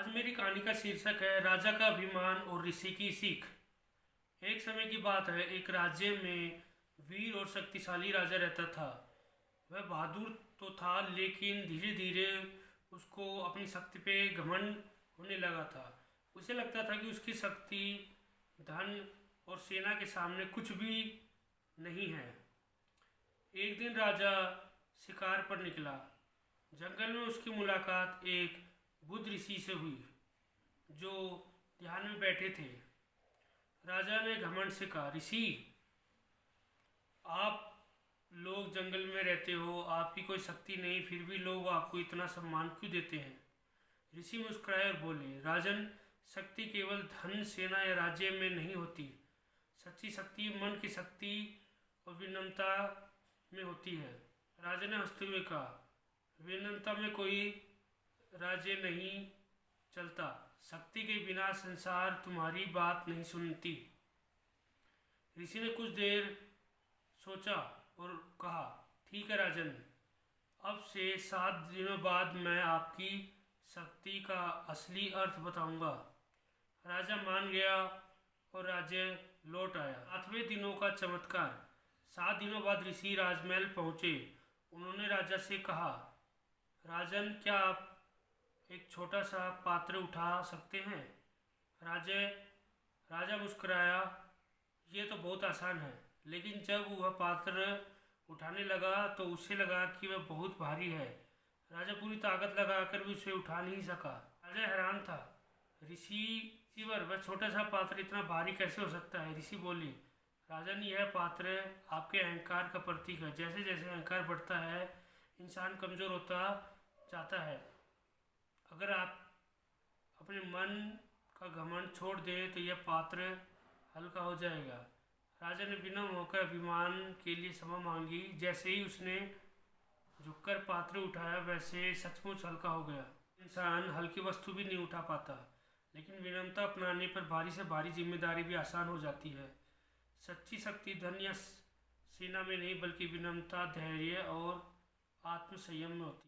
आज मेरी कहानी का शीर्षक है राजा का अभिमान और ऋषि की सीख। एक समय की बात है, एक राज्य में वीर और शक्तिशाली राजा रहता था। वह बहादुर तो था, लेकिन धीरे धीरे उसको अपनी शक्ति पे घमंड होने लगा था। उसे लगता था कि उसकी शक्ति, धन और सेना के सामने कुछ भी नहीं है। एक दिन राजा शिकार पर निकला। जंगल में उसकी मुलाकात एक बुद्ध ऋषि से हुई, जो ध्यान में बैठे थे। राजा ने घमंड से कहा, ऋषि, आप लोग जंगल में रहते हो, आपकी कोई शक्ति नहीं, फिर भी लोग आपको इतना सम्मान क्यों देते हैं? ऋषि मुस्कुराए और बोले, राजन, शक्ति केवल धन, सेना या राज्य में नहीं होती। सच्ची शक्ति मन की शक्ति और विनम्रता में होती है। राजा ने हंसते हुए कहा, विनम्रता में कोई राज्य नहीं चलता। शक्ति के बिना संसार तुम्हारी बात नहीं सुनती। ऋषि ने कुछ देर सोचा और कहा, ठीक है राजन, अब से 7 दिनों बाद मैं आपकी शक्ति का असली अर्थ बताऊंगा। राजा मान गया और राज्य लौट आया। 7वें दिनों का चमत्कार। 7 दिनों बाद ऋषि राजमहल पहुँचे। उन्होंने राजा से कहा, राजन, क्या आप एक छोटा सा पात्र उठा सकते हैं? राजा मुस्कुराया, ये तो बहुत आसान है। लेकिन जब वह पात्र उठाने लगा तो उसे लगा कि वह बहुत भारी है। राजा पूरी ताकत लगाकर भी उसे उठा नहीं सका। राजा हैरान था। ऋषिवर, वह छोटा सा पात्र इतना भारी कैसे हो सकता है? ऋषि बोले, राजन, यह पात्र आपके अहंकार का प्रतीक है। जैसे जैसे अहंकार बढ़ता है, इंसान कमज़ोर होता जाता है। अगर आप अपने मन का घमंड छोड़ दें तो यह पात्र हल्का हो जाएगा। राजा ने विनम्र होकर अभिमान के लिए क्षमा मांगी। जैसे ही उसने झुककर पात्र उठाया, वैसे सचमुच हल्का हो गया। इंसान हल्की वस्तु भी नहीं उठा पाता, लेकिन विनम्रता अपनाने पर भारी से भारी जिम्मेदारी भी आसान हो जाती है। सच्ची शक्ति धन या सेना में नहीं, बल्कि विनम्रता, धैर्य और आत्मसंयम में होती है।